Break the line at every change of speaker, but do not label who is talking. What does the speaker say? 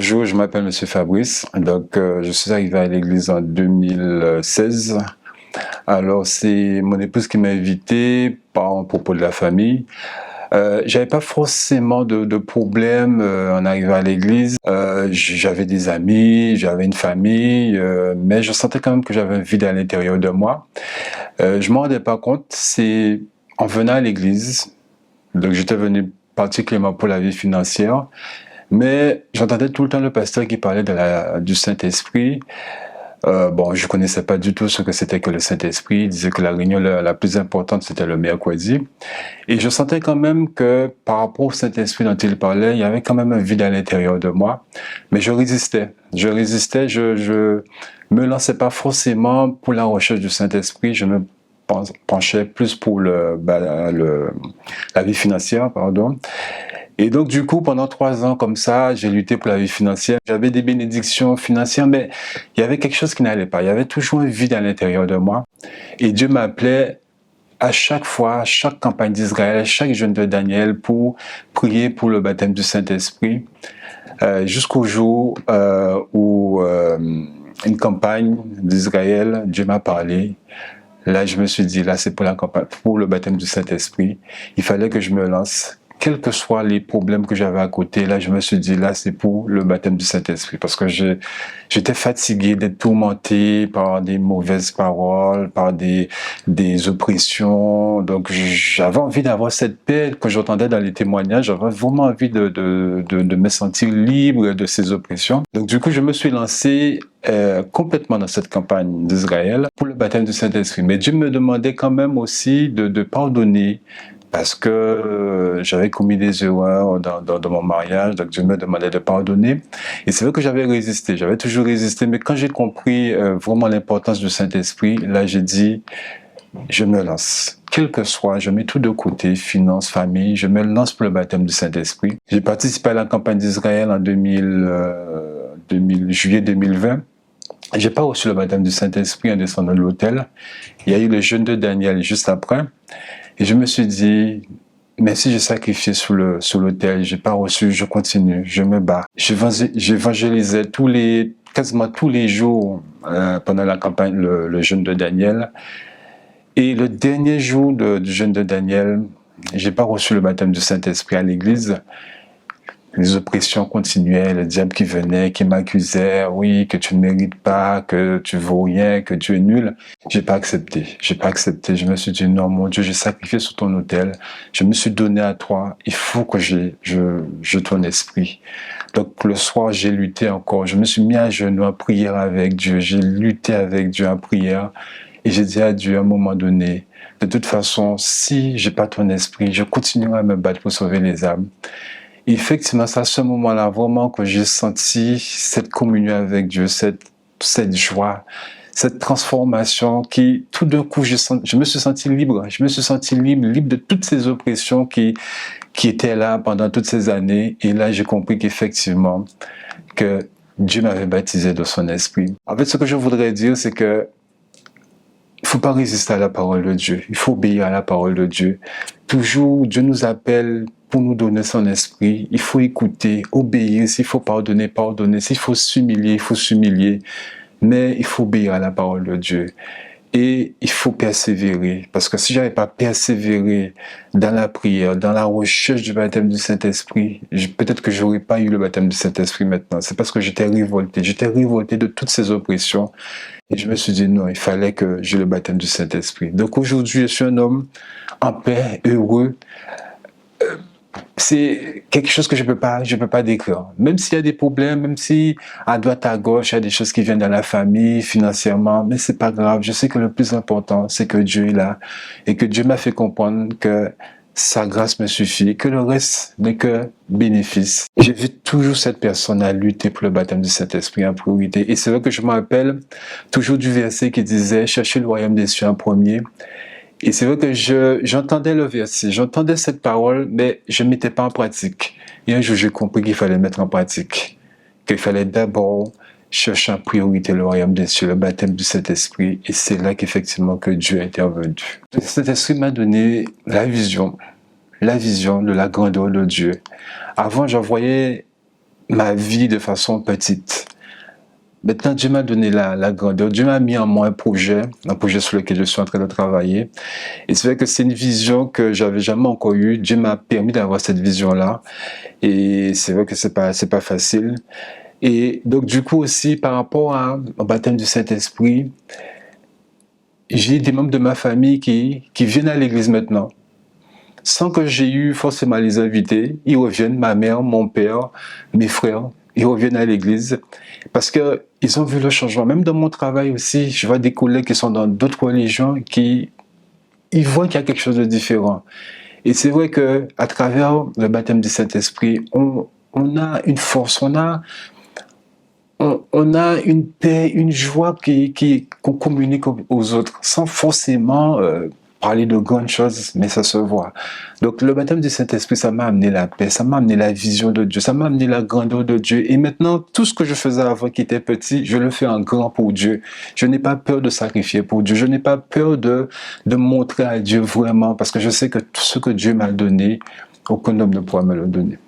Bonjour, je m'appelle Monsieur Fabrice. Je suis arrivé à l'église en 2016. Alors, c'est mon épouse qui m'a invité par propos de la famille. J'avais pas forcément de problème en arrivant à l'église. J'avais des amis, j'avais une famille, mais je sentais quand même que j'avais un vide à l'intérieur de moi. Je m'en rendais pas compte. C'est en venant à l'église, donc j'étais venu particulièrement pour la vie financière. Mais j'entendais tout le temps le pasteur qui parlait du Saint-Esprit. Je connaissais pas du tout ce que c'était que le Saint-Esprit. Il disait que la réunion la plus importante, c'était le mercredi. Et je sentais quand même que par rapport au Saint-Esprit dont il parlait, il y avait quand même un vide à l'intérieur de moi. Mais je résistais. Je me lançais pas forcément pour la recherche du Saint-Esprit. Je me penchais plus pour la vie financière, pardon. Et donc, du coup, pendant 3 ans comme ça, j'ai lutté pour la vie financière. J'avais des bénédictions financières, mais il y avait quelque chose qui n'allait pas. Il y avait toujours un vide à l'intérieur de moi. Et Dieu m'appelait à chaque fois, à chaque campagne d'Israël, à chaque jeûne de Daniel pour prier pour le baptême du Saint-Esprit, jusqu'au jour où une campagne d'Israël, Dieu m'a parlé. Là, je me suis dit, là, c'est pour la campagne, pour le baptême du Saint-Esprit. Il fallait que je me lance. Quels que soient les problèmes que j'avais à côté, là, je me suis dit, là, c'est pour le baptême du Saint-Esprit. Parce que j'étais fatigué d'être tourmenté par des mauvaises paroles, par des oppressions. Donc, j'avais envie d'avoir cette paix que j'entendais dans les témoignages. J'avais vraiment envie de me sentir libre de ces oppressions. Donc, du coup, je me suis lancé complètement dans cette campagne d'Israël pour le baptême du Saint-Esprit. Mais Dieu me demandait quand même aussi de pardonner, parce que j'avais commis des erreurs dans mon mariage, donc Dieu me demandait de pardonner. Et c'est vrai que j'avais résisté, j'avais toujours résisté, mais quand j'ai compris vraiment l'importance du Saint-Esprit, là j'ai dit, je me lance. Quel que soit, je mets tout de côté, finances, famille, je me lance pour le baptême du Saint-Esprit. J'ai participé à la campagne d'Israël en juillet 2020. J'ai pas reçu le baptême du Saint-Esprit en descendant de l'autel. Il y a eu le jeûne de Daniel juste après. Et je me suis dit, mais si j'ai sacrifié sur l'autel, j'ai pas reçu, je continue, je me bats. J'évangélisais quasiment tous les jours pendant la campagne, le jeûne de Daniel. Et le dernier jour du jeûne de Daniel, j'ai pas reçu le baptême du Saint-Esprit à l'église. Les oppressions continuaient, le diable qui venait, qui m'accusait, oui, que tu ne mérites pas, que tu vaux rien, que tu es nul. J'ai pas accepté. Je me suis dit, non, mon Dieu, j'ai sacrifié sur ton autel. Je me suis donné à toi. Il faut que je ton esprit. Donc, le soir, j'ai lutté encore. Je me suis mis à genoux en prière avec Dieu. J'ai lutté avec Dieu en prière. Et j'ai dit à Dieu, à un moment donné, de toute façon, si j'ai pas ton esprit, je continuerai à me battre pour sauver les âmes. Et effectivement, c'est à ce moment-là vraiment que j'ai senti cette communion avec Dieu, cette joie, cette transformation qui, tout d'un coup, je me suis senti libre. Je me suis senti libre de toutes ces oppressions qui étaient là pendant toutes ces années. Et là, j'ai compris qu'effectivement, que Dieu m'avait baptisé de son esprit. En fait, ce que je voudrais dire, c'est que il faut pas résister à la parole de Dieu. Il faut obéir à la parole de Dieu. Toujours, Dieu nous appelle pour nous donner son esprit. Il faut écouter, obéir. S'il faut pardonner, pardonner. S'il faut s'humilier, il faut s'humilier. Mais il faut obéir à la parole de Dieu. Et il faut persévérer. Parce que si j'avais pas persévéré dans la prière, dans la recherche du baptême du Saint-Esprit, peut-être que j'aurais pas eu le baptême du Saint-Esprit maintenant. C'est parce que j'étais révolté. J'étais révolté de toutes ces oppressions. Et je me suis dit, non, il fallait que j'ai le baptême du Saint-Esprit. Donc aujourd'hui, je suis un homme en paix, heureux. C'est quelque chose que je peux pas décrire. Même s'il y a des problèmes, même si à droite, à gauche, il y a des choses qui viennent dans la famille, financièrement, mais c'est pas grave. Je sais que le plus important, c'est que Dieu est là et que Dieu m'a fait comprendre que sa grâce me suffit, que le reste n'est que bénéfice. J'ai vu toujours cette personne à lutter pour le baptême du Saint-Esprit en priorité. Et c'est vrai que je me rappelle toujours du verset qui disait « Cherchez le royaume des cieux en premier ». Et c'est vrai que j'entendais le verset, j'entendais cette parole, mais je ne mettais pas en pratique. Et un jour, j'ai compris qu'il fallait mettre en pratique, qu'il fallait d'abord chercher en priorité le royaume des cieux, le baptême du Saint-Esprit. Et c'est là qu'effectivement que Dieu est intervenu. Le Saint-Esprit m'a donné la vision de la grandeur de Dieu. Avant, j'en voyais ma vie de façon petite. Maintenant, Dieu m'a donné la grandeur. Dieu m'a mis en moi un projet sur lequel je suis en train de travailler. Et c'est vrai que c'est une vision que j'avais jamais encore eue. Dieu m'a permis d'avoir cette vision-là. Et c'est vrai que c'est pas facile. Et donc, du coup, aussi, par rapport au baptême du Saint-Esprit, j'ai des membres de ma famille qui viennent à l'église maintenant. Sans que j'ai eu forcément à les inviter, ils reviennent, ma mère, mon père, mes frères, ils reviennent à l'église parce que ils ont vu le changement. Même dans mon travail aussi, je vois des collègues qui sont dans d'autres religions ils voient qu'il y a quelque chose de différent. Et c'est vrai que à travers le baptême du Saint-Esprit, on a une force, on a une paix, une joie qu'on communique aux autres sans forcément parler de grandes choses, mais ça se voit. Donc le baptême du Saint-Esprit, ça m'a amené la paix, ça m'a amené la vision de Dieu, ça m'a amené la grandeur de Dieu. Et maintenant, tout ce que je faisais avant qui était petit, je le fais en grand pour Dieu. Je n'ai pas peur de sacrifier pour Dieu, je n'ai pas peur de montrer à Dieu vraiment, parce que je sais que tout ce que Dieu m'a donné, aucun homme ne pourra me le donner.